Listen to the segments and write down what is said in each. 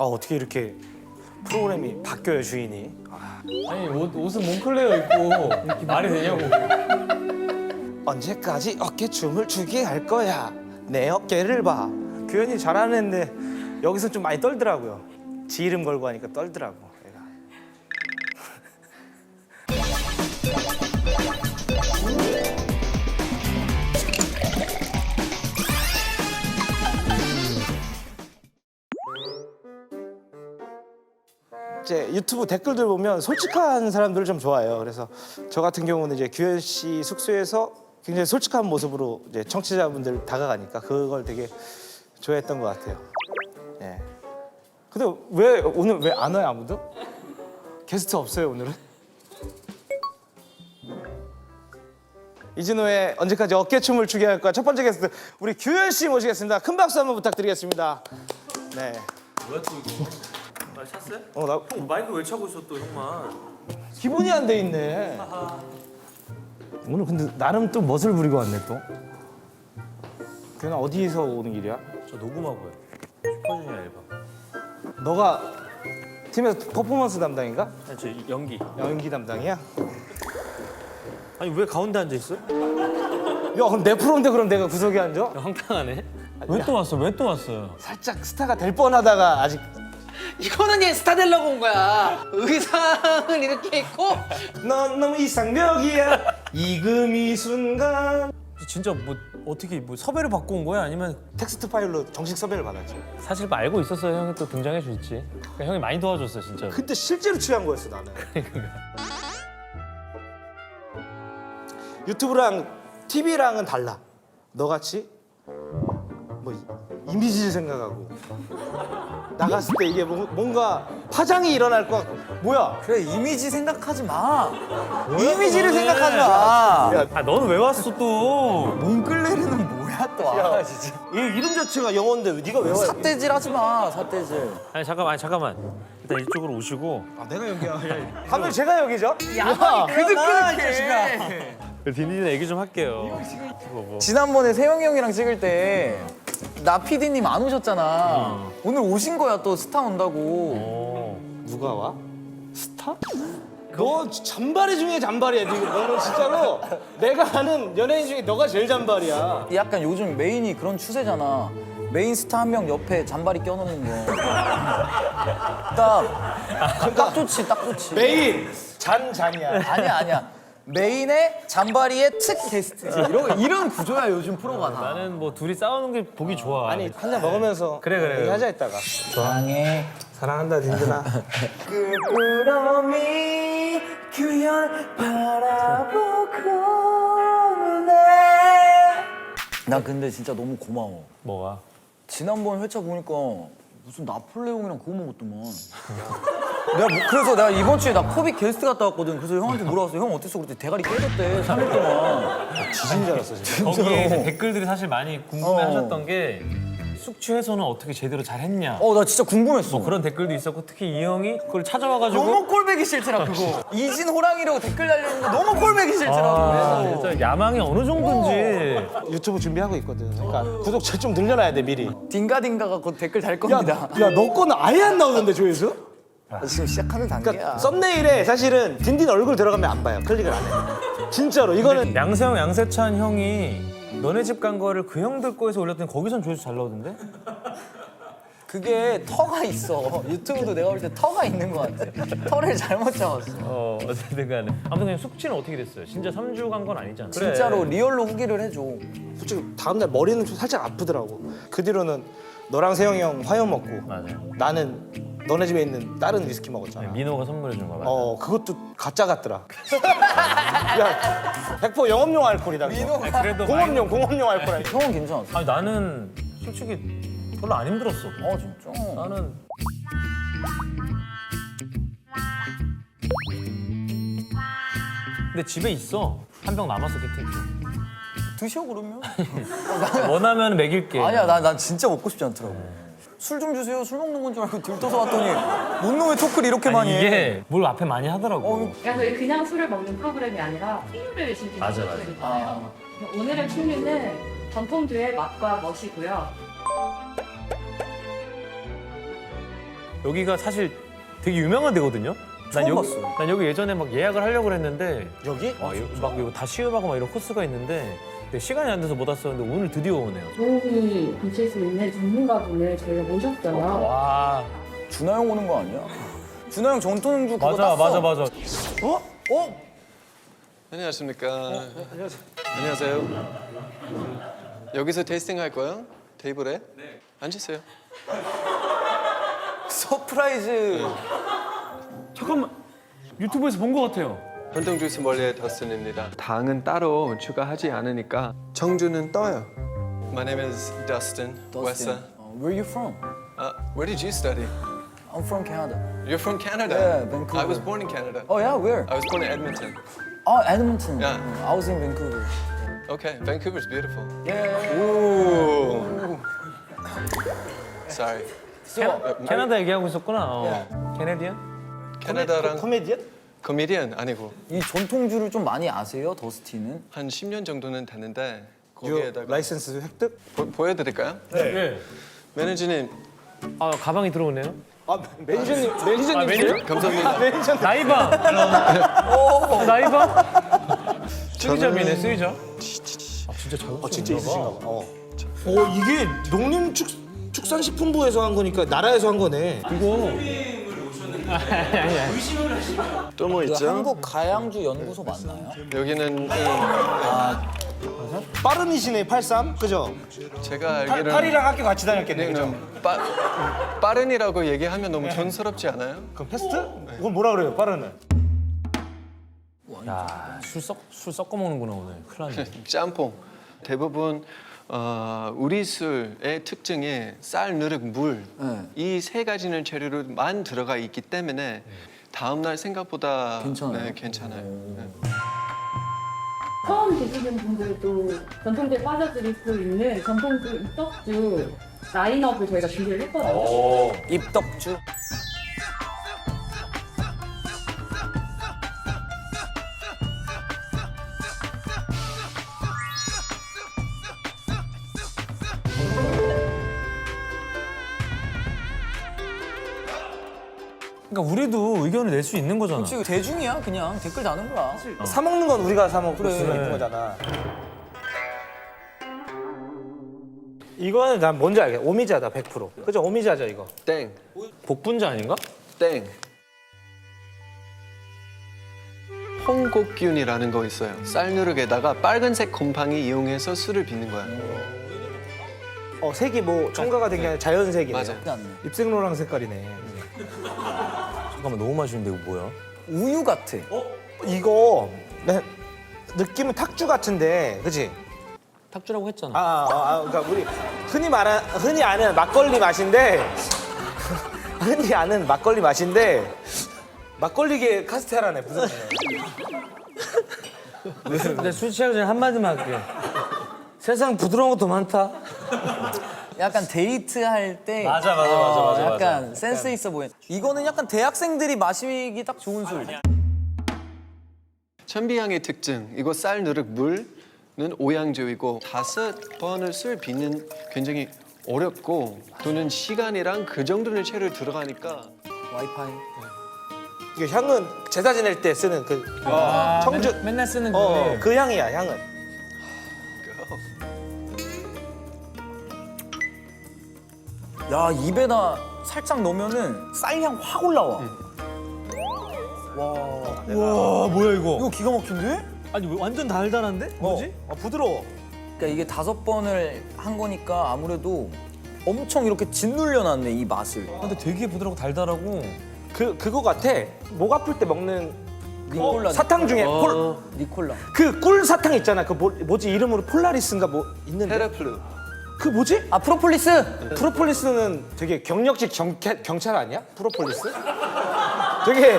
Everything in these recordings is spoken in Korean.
어떻게 이렇게 프로그램이 바뀌어요, 주인이. 아니 옷은 몽클레어 입고 이렇게 말이 되냐고. 언제까지 어깨춤을 추게 할 거야? 내 어깨를 봐. 규현이 잘하는데 여기서 좀 많이 떨더라고요. 지 이름 걸고 하니까 떨더라고. 얘가. 이제 유튜브 댓글들 보면 솔직한 사람들을 좀 좋아해요. 그래서 저 같은 경우는 이제 규현 씨 숙소에서 굉장히 솔직한 모습으로 이제 청취자분들 다가가니까 그걸 되게 좋아했던 것 같아요. 예. 근데 왜 오늘 왜 안 와요 아무도? 게스트 없어요 오늘은? 이진호의 언제까지 어깨춤을 추게 할까? 첫 번째 게스트 우리 규현 씨 모시겠습니다. 큰 박수 한번 부탁드리겠습니다. 네. 뭐야 또 이거? 아 찼어요? 나 형 마이크 왜 차고 있어 또 형만? 기본이 안 돼 있네. 오늘 근데 나름 또 멋을 부리고 왔네 또. 규현아 어디에서 오는 길이야? 저 녹음하고요. 슈퍼주니어 앨범. 너가 팀에서 퍼포먼스 담당인가? 아니 저 연기. 연기 담당이야? 아니 왜 가운데 앉아 있어? 야 그럼 내 프로인데 그럼 내가 구석에 앉아? 황당하네. 왜 또 왔어? 왜 또 왔어요? 살짝 스타가 될 뻔하다가 아직 이거는 얘 스타 되려고 온 거야. 의상은 이렇게 입고 넌 너무 이상벽이야 이금 이 순간 진짜 뭐 어떻게 뭐 섭외를 받고 온 거야? 아니면 텍스트 파일로 정식 섭외를 받았지. 사실 뭐 알고 있었어요. 형이 또 등장해 줄지. 그러니까 형이 많이 도와줬어 진짜. 그때 실제로 취한 거였어 나는. 유튜브랑 TV랑은 달라. 너같이 뭐 이미지를 생각하고 나갔을 때 이게 뭔가 파장이 일어날 것 같고 뭐야? 그래 이미지 생각하지 마. 이미지를 생각하지 마. 아 너는 왜 왔어 또? 몽클레르는 뭐야 또? 아 진짜. 이 이름 자체가 영어인데 왜 네가 왜 와? 삿대질 하지 마. 삿대질. 아니 잠깐만. 일단 이쪽으로 오시고. 아 내가 여기야. 감독님 제가 여기죠? 그득그득해. 딘딘이 얘기 좀 할게요. 지난번에 세영이 형이랑 찍을 때 나 PD님 안 오셨잖아. 오늘 오신 거야 또 스타 온다고. 누가 와? 스타? 너 잔바리 중에 잔바리야. 너는 진짜로 내가 아는 연예인 중에 너가 제일 잔바리야. 약간 요즘 메인이 그런 추세잖아. 메인 스타 한 명 옆에 잔바리 껴놓는 거. 딱 좋지, 딱 좋지. 메인 잔이야. 아니야. 메인에 잔바리에 특 게스트. 이런 구조야 요즘 프로가 다. 나는 뭐 둘이 싸우는 게 보기 좋아. 아니 한 잔 먹으면서 그래. 얘기하자 했다가 사랑해. 사랑한다 딘딘아. 끄끄러미 규현 바라보고는 해. 나 근데 진짜 너무 고마워. 뭐가? 지난번 회차 보니까 무슨 나폴레옹이랑 그거 먹었더만. 그래서 내가 이번 주에 나 코빅 게스트 갔다 왔거든. 그래서 형한테 물어봤어. 형 어땠어? 그랬더니 대가리 깨졌대. 3일 동안. 지진 줄 알았어 진짜. 거기에 이제 댓글들이 사실 많이 궁금해하셨던 게 숙취 해소는 어떻게 제대로 잘했냐. 나 진짜 궁금했어. 뭐 그런 댓글도 있었고 특히 이 형이 그걸 찾아와가지고 너무 꼴배기 싫더라 그거. 이진 호랑이라고 댓글 달리는 거 너무 꼴배기 싫더라고. 진짜 야망이 어느 정도인지. 유튜브 준비하고 있거든. 그러니까 구독자 좀 늘려놔야 돼 미리. 딩가딩가가 곧 댓글 달 겁니다. 야너 거는 아예 안 나오는데 조회수? 지금 시작하는 단계야. 그러니까 썸네일에 사실은 딘딘 얼굴 들어가면 안 봐요. 클릭을 안 해. 진짜로 이거는 양세형, 양세찬 형이 너네 집 간 거를 그 형들 거에서 올렸더니 거기선 조회수 잘 나오던데? 그게 터가 있어. 유튜브도 내가 볼 때 터가 있는 것 같아. 터를 잘못 잡았어. 어쨌든 간에. 아무튼 그냥 숙취는 어떻게 됐어요? 진짜 3주 간 건 아니잖아. 진짜로 리얼로 후기를 해줘. 솔직히 다음날 머리는 좀 살짝 아프더라고. 그 뒤로는 너랑 세영이 형 화염 먹고 맞아. 나는 너네 집에 있는 다른 위스키 먹었잖아. 민호가 선물해 준 거야. 맞아. 그것도 가짜 같더라. 야, 100% 영업용 알코올이다. 그거. 아니, 그래도 공업용 알코올 아니야. 형은 괜찮았어. 아니 나는 솔직히 별로 안 힘들었어. 진짜. 나는 근데 집에 있어. 한 병 남았어 키팅키. 드셔 그러면. 원하면 먹일게. 아니야 난 진짜 먹고 싶지 않더라고. 술 좀 주세요. 술 먹는 건 줄 알고 들떠서 왔더니 뭔 놈의 토크를 이렇게 많이 해. 이게 뭘 앞에 많이 하더라고. 그러니까 저희 그냥 술을 먹는 프로그램이 아니라 풍류를 즐기는 맞아. 프로그램이잖아요. 오늘의 풍류는 전통주의 맛과 멋이고요. 여기가 사실 되게 유명한 데거든요. 처음 여기, 봤어. 난 여기 예전에 막 예약을 하려고 했는데 여기? 막 이거 다 시음하고 막 이런 코스가 있는데 근데 시간이 안 돼서 못 왔었는데 오늘 드디어 오네요. 도움이 되실 수 있는 전문가분을 저희가 모셨어요. 와 준하 형 오는 거 아니야? 준하 형 전통주 그거 맞아 땄어. 맞아. 안녕하십니까. 안녕하세요. 여기서 테이스팅 할 거야? 테이블에? 네. 앉으세요. 서프라이즈. 잠깐만 유튜브에서 본 것 같아요. 전통 주스 멀리의 더스틴입니다. 당은 따로 추가하지 않으니까 청주는 떠요. My name is Dustin Wessa. Where you from? Where did you study? I'm from Canada. You're from Canada. Yeah, Vancouver. I was born in Canada. Oh yeah, where? I was born in Edmonton. Oh, Edmonton. Yeah. I was in Vancouver. Okay, Vancouver's beautiful. Yeah. Ooh. Sorry. 캐나다 얘기하고 있었구나. 캐네디언? 캐나다랑 코미디언? 코미디언 아니고 이 전통주를 좀 많이 아세요, 더스티는? 한 10년 정도는 됐는데 요 거기에다가 라이센스 획득? 보여드릴까요? 네. 매니저님 아 가방이 들어오네요. 아 매니저님 감사합니다. 나이바. 나이바. 수의점이네 수의점. 아 진짜 잘 진짜 있으신가 봐. 이게 농림축산식품부에서 한 거니까 나라에서 한 거네. 또 뭐 그 있죠? 한국 가양주 연구소 맞나요? 여기는 빠른이시네 83 그죠? 제가 알기로는 파리랑 학교 같이 다녔겠네 그죠? 빠른이라고 얘기하면 너무 촌스럽지 않아요? 그럼 패스트? 그건 뭐라 그래요 빠른은? 술 섞어 먹는구나 오늘. 큰일 났네. 짬뽕. 대부분 우리 술의 특징이 쌀, 누룩, 물 이 세 가지는 재료로만 들어가 있기 때문에 다음 날 생각보다 괜찮아요? 네, 괜찮아요. 네. 처음 드시는 분들도 전통주에 빠져드릴 수 있는 전통주 입덕주 라인업을 저희가 준비를 했거든요. 입덕주. 그러니까 우리도 의견을 낼 수 있는 거잖아. 지금 대중이야, 그냥 댓글 다는 거야. 사 먹는 건 우리가 사 먹을 그래. 수가 있는 거잖아. 이거는 난 뭔지 알겠어. 오미자다 100%. 그죠? 오미자죠 이거. 땡. 복분자 아닌가? 땡. 홍곡균이라는 거 있어요. 쌀 누룩에다가 빨간색 곰팡이 이용해서 술을 빚는 거야. 색이 뭐 첨가가 된 게 아니라 자연색이네. 맞아. 입생로랑 색깔이네. 잠깐만 너무 맛있는데 이거 뭐야? 우유 같아. 이거 느낌은 탁주 같은데, 그지? 탁주라고 했잖아. 그러니까 우리 흔히 아는 막걸리 맛인데, 흔히 아는 막걸리 맛인데 막걸리계 카스테라네 무슨? 근데 술 취하기 전에 한마디만 할게. 세상 부드러운 것도 많다. 약간 데이트할 때 맞아. 약간 센스 있어 보여. 이거는 약간 대학생들이 마시기 딱 좋은 술. 천비향의 특징, 이거 쌀, 누룩, 물은 오양주이고 5번을 술 빚는 굉장히 어렵고 또는 시간이랑 그 정도는 채로 들어가니까 와이파이. 이게 향은 제사 지낼 때 쓰는 그 청주 맨날 쓰는 그. 그 향이야 향은. 야, 입에다 살짝 넣으면은 쌀향 확 올라와. 와 뭐야 이거? 이거 기가 막힌데? 아니 왜 완전 달달한데? 뭐지? 부드러워. 그러니까 이게 5번을 한 거니까 아무래도 엄청 이렇게 짓눌려 놨네, 이 맛을. 근데 되게 부드럽고 달달하고. 그거 같아. 목 아플 때 먹는 니콜라. 사탕 중에 니콜라. 그 꿀 사탕 있잖아. 그 뭐지 이름으로 폴라리스인가 뭐 있는데. 테라플루. 그 뭐지? 아, 프로폴리스. 프로폴리스는 되게 경력직 경찰 아니야? 프로폴리스? 되게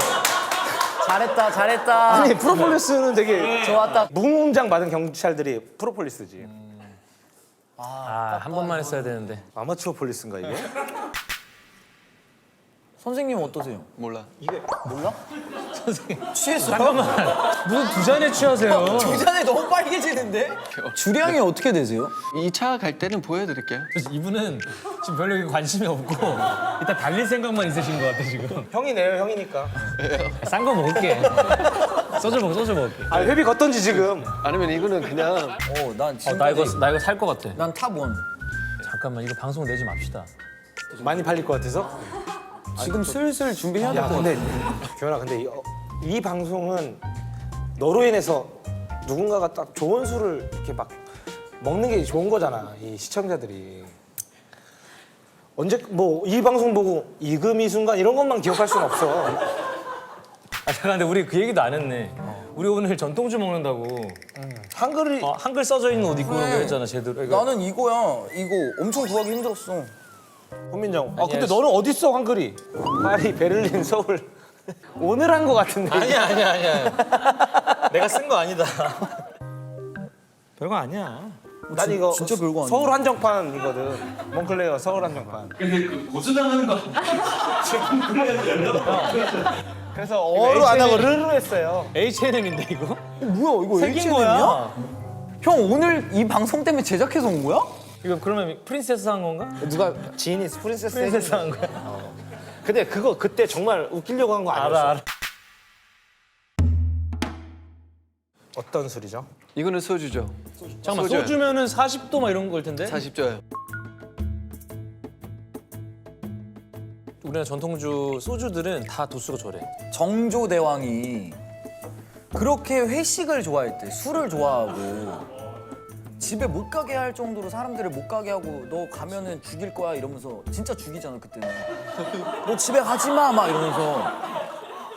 잘했다. 아니 프로폴리스는 되게 좋았다. 무문장 받은 경찰들이 프로폴리스지. 한 번만 했어야 되는데. 아마추어 폴리스인가 이게? 선생님 어떠세요? 몰라. 몰라? 선생님 취했어요? 잠깐만. 무슨 두 잔에 취하세요? 두 잔에 너무 빨개지는데? 주량이 어떻게 되세요? 2차 갈 때는 보여드릴게요. 그래서 이분은 지금 별로 이게 관심이 없고 일단 달릴 생각만 있으신 것 같아 지금. 형이 내요, 형이니까. 싼 거 먹을게. 소주 먹을게. 아, 회비 걷던지 지금. 아니면 이거는 그냥 난 지금 나 이거 살 것 같아. 난 탑1. 잠깐만 이거 방송 내지 맙시다. 많이 팔릴 것 같아서. 지금 슬슬 준비해야 될 야, 것 같아. 근데 규현아, 근데 이 방송은 너로 인해서 누군가가 딱 좋은 술을 이렇게 막 먹는 게 좋은 거잖아, 이 시청자들이. 언제 뭐 이 방송 보고 이금 이 순간 이런 것만 기억할 수는 없어. 아 잠깐 근데 우리 그 얘기도 안 했네. 우리 오늘 전통주 먹는다고 한글이 한글 써져 있는 옷 입고 오는 거 했잖아 제대로. 이거 나는 이거야. 이거 엄청 구하기 힘들었어. 혼민정. 아 아니야, 근데 씨. 너는 어디 있어 한글이? 파리, 베를린, 서울. 오늘 한 거 같은데. 아니야. 내가 쓴 거 아니다. 별거 아니야. 난 이거 진짜 별거 아니야. 서울 한정판이거든. 몽클레어 서울 한정판. 그래서 어로 안 하고 르르 했어요. H&M인데 이거? 뭐야 이거 생긴 H&M 이야? 거야. 형 오늘 이 방송 때문에 제작해서 온 거야? 이거 그러면 프린세스 한 건가? 누가 지인이 프린세스 프린세스 한 거야? 근데 그거 그때 정말 웃기려고 한 거 아니었어? 알아. 어떤 술이죠? 이거는 소주죠. 잠깐만 소주야. 소주면은 40도 막 이런 걸 텐데? 40조예요. 우리나라 전통주 소주들은 다 도수가 저래. 정조대왕이 그렇게 회식을 좋아했대. 술을 좋아하고 집에 못 가게 할 정도로 사람들을 못 가게 하고 너 가면은 죽일 거야 이러면서 진짜 죽이잖아 그때는. 너 집에 가지 마 막 이러면서.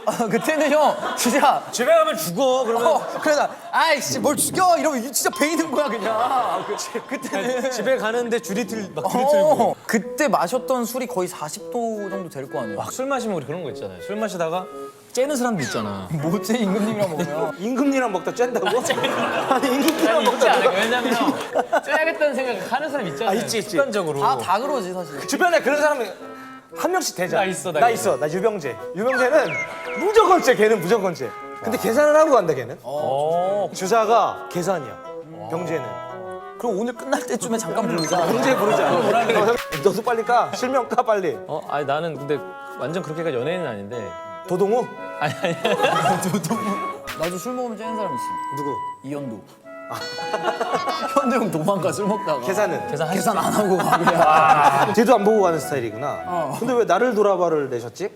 아, 그때는 형 진짜 집에 가면 죽어 그러면. 그러다 아이씨 뭘 죽여 이러면 진짜 베이는 거야 그냥. 그때는 집에 가는데 줄이 틀고. 그때 마셨던 술이 거의 40도 정도 될 거 아니야. 술 마시면 우리 그런 거 있잖아요. 술 마시다가 째는 사람도 있잖아. 뭐지 임금님이랑 먹으면. 임금니랑 먹다 짠다고? 아니 임금니랑 있지 먹다 않아요? 왜냐면 째야겠다는 생각 하는 사람 있잖아요. 아, 있지. 습관적으로. 다 그러지 사실. 주변에 그런 사람이 한 명씩 되잖아. 나 있어, 나 있어. 나 유병재. 유병재는 무조건 째. 걔는 무조건 째. 근데 계산을 하고 간다 걔는. 주사가 계산이야. 병재는. 그럼 오늘 끝날 때쯤에 잠깐 부르자. 병재 부르자. 너도 빨리 까. 실명 까 빨리. 아니 나는 근데 완전 그렇게까지 연예인은 아닌데. 도동우? 아니. 나도 술 먹으면 째는 사람 있어. 누구? 이현도. 현도 형 도망가 술 먹다가. 계산은? 계산 안 하고 가 그냥. 뒤도 안 보고 가는 스타일이구나. 근데 왜 나를 돌아봐를 내셨지?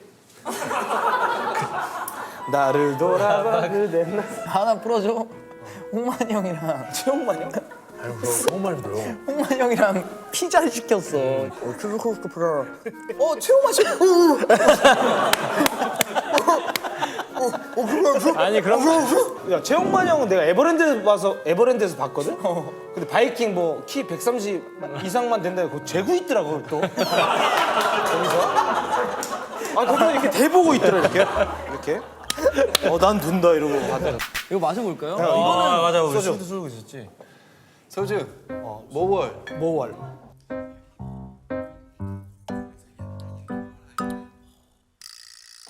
나를 돌아봐 그대 나. 하나 풀어줘. 홍만이 형이랑 최홍만 형? 홍만이 형이랑 피자를 시켰어. 큐브쿠 풀어. 최홍만 씨. 아니 그런 거. 야 최홍만 형은 내가 에버랜드에서 봤거든? 근데 바이킹 뭐 키 130 이상만 된다 고 재고 있더라고 또. 거기서. 아 거기서 이렇게 대보고 있더라 이렇게. 난 눈다 이러고 가더라. 이거 마셔볼까요? 이거는 맞아. 우리 소주. 술도 술고 있었지. 소주. 모월. 모월.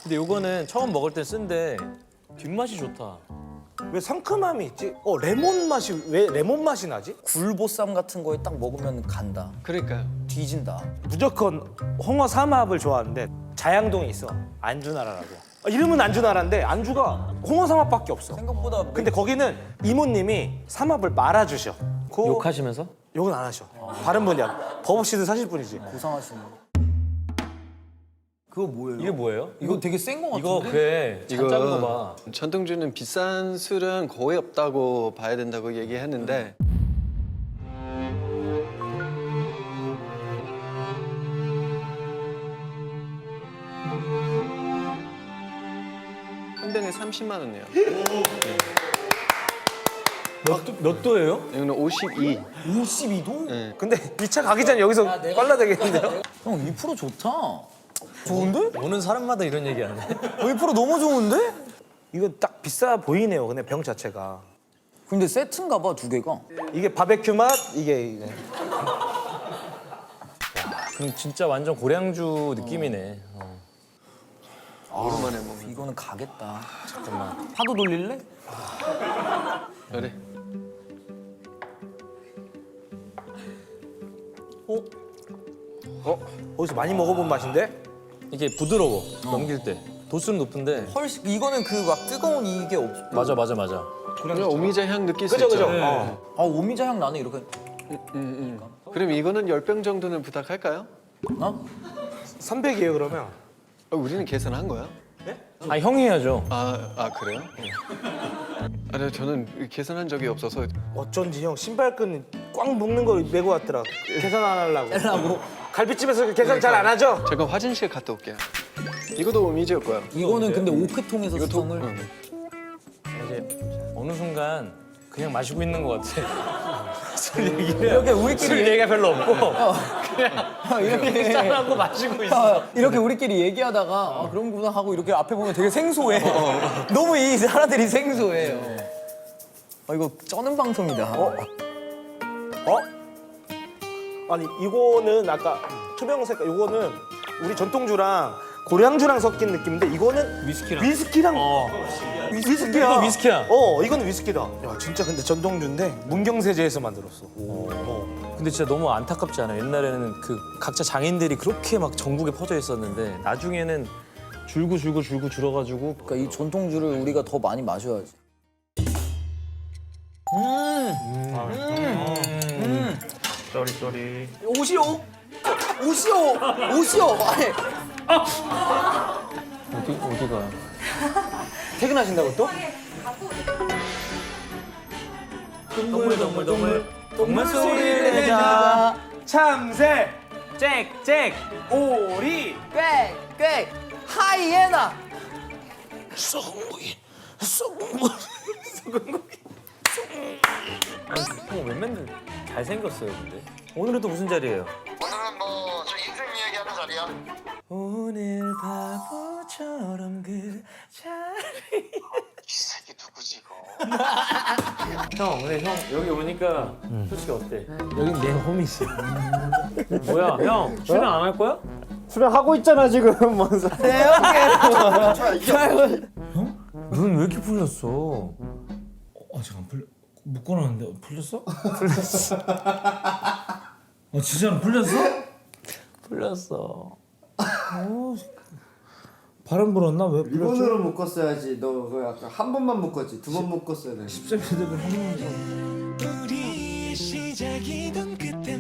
근데 요거는 처음 먹을 때 쓴데 뒷맛이 좋다. 왜 상큼함이 있지? 레몬 맛이 왜 레몬 맛이 나지? 굴보쌈 같은 거에 딱 먹으면 간다. 그러니까요. 뒤진다. 무조건 홍어 삼합을 좋아하는데 자양동에 있어 안주나라라고. 이름은 안주나라인데 안주가 홍어 삼합밖에 없어. 생각보다 근데 거기는 이모님이 삼합을 말아주셔. 욕하시면서? 욕은 안 하셔. 다른 분이야. 법 없이도 사실 분이지. 고상하시네. 그거 뭐예요? 이게 뭐예요? 이거 되게 센 거 같은데? 이거 그래. 이거 잔짠 거 봐. 전통주는 비싼 술은 거의 없다고 봐야 된다고 얘기했는데 한 병에 30만 원이에요. 몇 도예요? 이거는 52. 52도? 네. 근데 2차 가기 전에 여기서 빨라 되겠는데요? 형 2% 좋다. 좋은데? 오는 사람마다 이런 얘기 안 해. 2% 너무 좋은데? 이거 딱 비싸 보이네요. 근데 병 자체가. 근데 세트인가 봐, 두 개가. 이게 바베큐 맛, 이게 그럼 진짜 완전 고량주 느낌이네. 오랜만에 먹는. 이거는 가겠다. 잠깐만. 파도 돌릴래? 그래. 어디서 많이 먹어본 맛인데? 이게 부드러워. 넘길 때. 도수는 높은데. 훨씬 이거는 그 막 뜨거운 이게 없. 맞아. 그냥 오미자 향 느낄 수 그죠 있죠. 그죠. 아 오미자 향 나네 이렇게. 그럼 이거는 10병 정도는 부탁할까요? 어? 300이에요 그러면. 우리는 계산한 거야? 아 형이 해야죠. 아 그래요? 아니 저는 계산한 적이 없어서 어쩐지 형 신발끈 꽉 묶는 거 메고 왔더라. 계산 안 하려고. 갈비집에서 계산 잘 안 하죠? 제가 화장실 갔다 올게요. 이것도 오미자일 거야. 이거는 근데 오크통에서 수성을. 응. 어느 순간 그냥 마시고 있는 것 같아. 이렇게 우리끼리 술 얘기가 별로 없고 이렇게 짠하고 마시고 있어. 이렇게 우리끼리 얘기하다가 아 그런구나 하고 이렇게 앞에 보면 되게 생소해. 너무 이 사람들이 생소해요. 이거 쩌는 방송이다. 아니 이거는 아까 투명 색깔 이거는 우리 전통주랑 고량주랑 섞인 느낌인데 이거는 위스키랑 위스키야. 이거 위스키야. 이거는 위스키다. 야 진짜 근데 전통주인데 문경세제에서 만들었어. 근데 진짜 너무 안타깝지 않아요? 옛날에는 그 각자 장인들이 그렇게 막 전국에 퍼져 있었는데 나중에는 줄고 줄어가지고 그러니까 이 전통주를 우리가 더 많이 마셔야지. 쏘리. 오시오. 아니 어디가? 퇴근하신다고 또? 동물 소리를 내자. 참새, 짹짹, 오리, 꽥꽥 하이에나. 형 맨날 잘생겼어요 근데. 오늘은 또 무슨 자리예요? 오늘은 뭐 저 인생 이야기하는 자리야. 오늘 바보처럼 그 자리. 이 새끼 누구지 이거? 형, 근데 형 여기 오니까 솔직히 어때? 여긴 내 홈이지. 뭐야, 형 출연 안 할 거야? 출연하고 있잖아 지금 먼저. 눈 왜 이렇게 풀렸어? 아직 안 풀려. 묶어놨는데 풀렸어? 풀렸어. 진짜로 풀렸어? 풀렸어. 바람 불었나? 왜 풀렸지? 일본으로 묶었어야지. 너 그거 아까 한 번만 묶었지. 두 번 묶었어야 돼. 십자가 대고 형님. 우리 시작이던 그때